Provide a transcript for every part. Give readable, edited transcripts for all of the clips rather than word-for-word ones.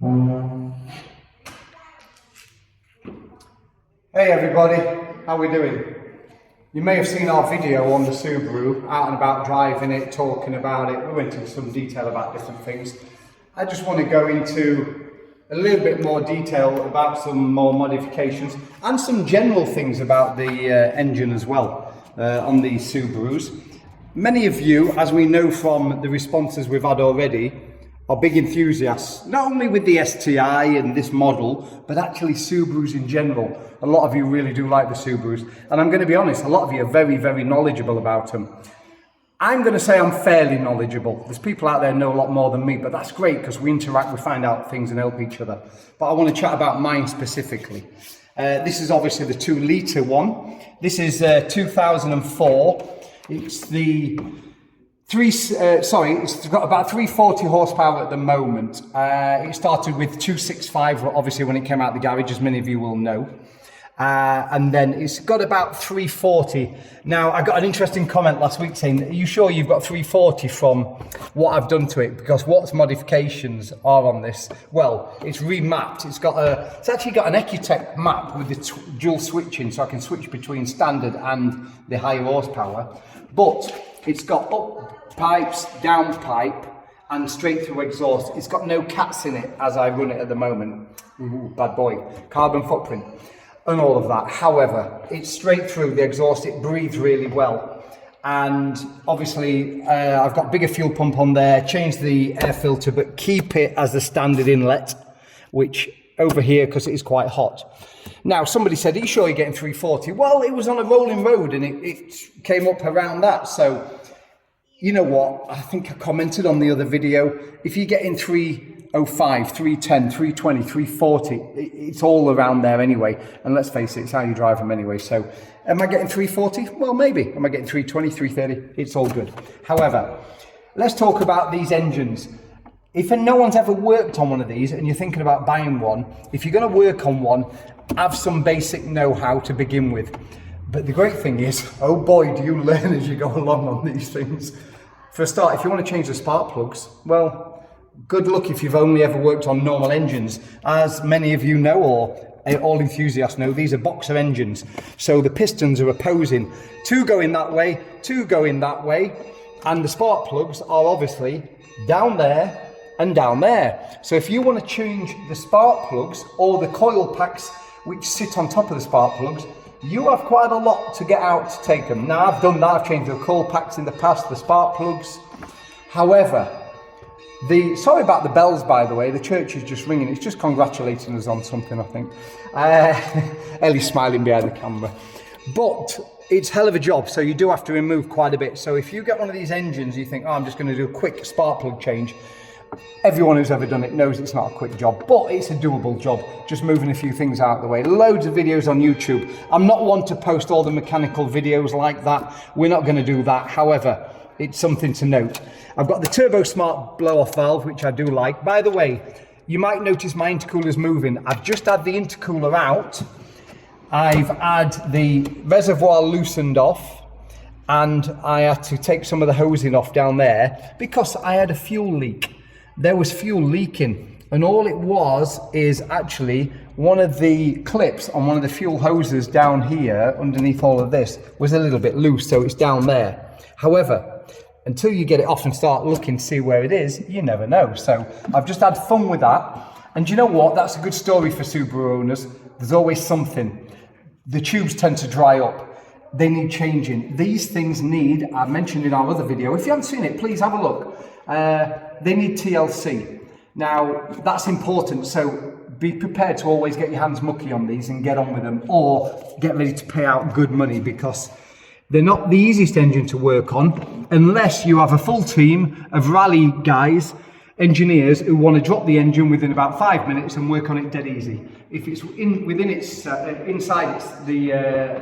Hey everybody, how we doing? You may have seen our video on the Subaru, out and about driving it, talking about it. We went into some detail about different things. I just want to go into a little bit more detail about some more modifications and some general things about the engine as well on these Subarus. Many of you, as we know from the responses we've had already, are big enthusiasts, not only with the STI and this model, but actually Subarus in general. A lot of you really do like the Subarus. And I'm going to be honest, a lot of you are very, very knowledgeable about them. I'm going to say I'm fairly knowledgeable. There's people out there who know a lot more than me, but that's great because we interact, we find out things and help each other. But I want to chat about mine specifically. This is obviously the 2-litre one. This is 2004. It's the it's got about 340 horsepower at the moment. It started with 265, obviously, when it came out of the garage, as many of you will know. And then it's got about 340. Now, I got an interesting comment last week saying, are you sure you've got 340 from what I've done to it? Because what modifications are on this? Well, it's remapped. It's actually got an Ecutech map with the dual switching, so I can switch between standard and the higher horsepower. But it's got up pipes, down pipe, and straight through exhaust. It's got no cats in it as I run it at the moment. Ooh, bad boy. Carbon footprint and all of that. However, it's straight through the exhaust. It breathes really well. And obviously, I've got bigger fuel pump on there, changed the air filter, but keep it as the standard inlet, which over here, because it is quite hot. Now, somebody said, are you sure you're getting 340? Well, it was on a rolling road and it came up around that. So, you know what? I think I commented on the other video. If you're getting 305, 310, 320, 340, it's all around there anyway. And let's face it, it's how you drive them anyway. So, am I getting 340? Well, maybe. Am I getting 320, 330? It's all good. However, let's talk about these engines. If no one's ever worked on one of these and you're thinking about buying one, if you're going to work on one, have some basic know-how to begin with. But the great thing is, oh boy, do you learn as you go along on these things. For a start, if you want to change the spark plugs, well, good luck if you've only ever worked on normal engines. As many of you know, or all enthusiasts know, these are boxer engines. So the pistons are opposing. Two going that way, two going that way, and the spark plugs are obviously down there and down there. So if you want to change the spark plugs or the coil packs which sit on top of the spark plugs, you have quite a lot to get out to take them. Now, I've done that. I've changed the coil packs in the past, the spark plugs. However, sorry about the bells, by the way. The church is just ringing. It's just congratulating us on something, I think. Ellie's smiling behind the camera. But it's hell of a job, so you do have to remove quite a bit. So if you get one of these engines, you think, oh, I'm just going to do a quick spark plug change. Everyone who's ever done it knows it's not a quick job, but it's a doable job, just moving a few things out of the way. Loads of videos on YouTube. I'm not one to post all the mechanical videos like that. We're not going to do that. However, it's something to note. I've got the Turbo Smart blow-off valve, which I do like. By the way, you might notice my intercooler's moving. I've just had the intercooler out. I've had the reservoir loosened off, and I had to take some of the hosing off down there because I had a fuel leak. There was fuel leaking, and all it was is actually one of the clips on one of the fuel hoses down here underneath all of this was a little bit loose, so it's down there. However, until you get it off and start looking to see where it is, you never know. So I've just had fun with that, and you know what? That's a good story for Subaru owners. There's always something. The tubes tend to dry up. They need changing. These things need, I mentioned in our other video, if you haven't seen it, please have a look. They need TLC. Now, that's important, so be prepared to always get your hands mucky on these and get on with them, or get ready to pay out good money, because they're not the easiest engine to work on unless you have a full team of rally guys, engineers who want to drop the engine within about 5 minutes and work on it dead easy. If it's inside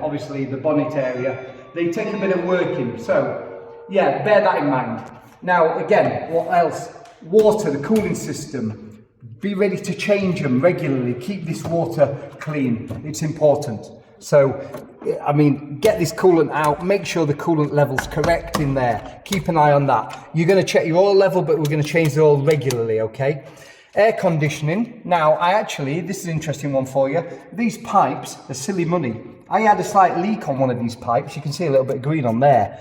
obviously the bonnet area, they take a bit of working. So yeah, bear that in mind. Now again, what else? Water, the cooling system. Be ready to change them regularly. Keep this water clean. It's important. So, I mean, get this coolant out, make sure the coolant level's correct in there. Keep an eye on that. You're going to check your oil level, but we're going to change the oil regularly, okay? Air conditioning. Now, this is an interesting one for you. These pipes are silly money. I had a slight leak on one of these pipes. You can see a little bit of green on there.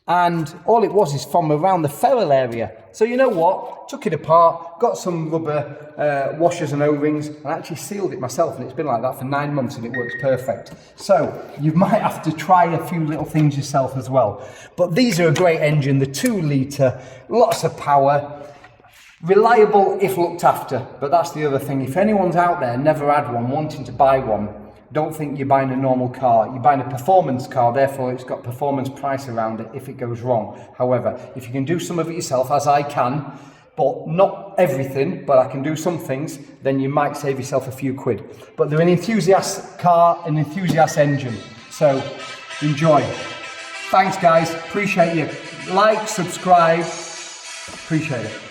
And all it was is from around the ferrule area. So you know what? Took it apart, got some rubber washers and O-rings, and actually sealed it myself. And it's been like that for 9 months and it works perfect. So you might have to try a few little things yourself as well. But these are a great engine, the 2 litre, lots of power. Reliable if looked after, but that's the other thing. If anyone's out there never had one, wanting to buy one, don't think you're buying a normal car. You're buying a performance car, therefore it's got performance price around it if it goes wrong. However, if you can do some of it yourself, as I can, but not everything, but I can do some things, then you might save yourself a few quid. But they're an enthusiast car, an enthusiast engine, so enjoy. Thanks guys, appreciate you. Like, subscribe, appreciate it.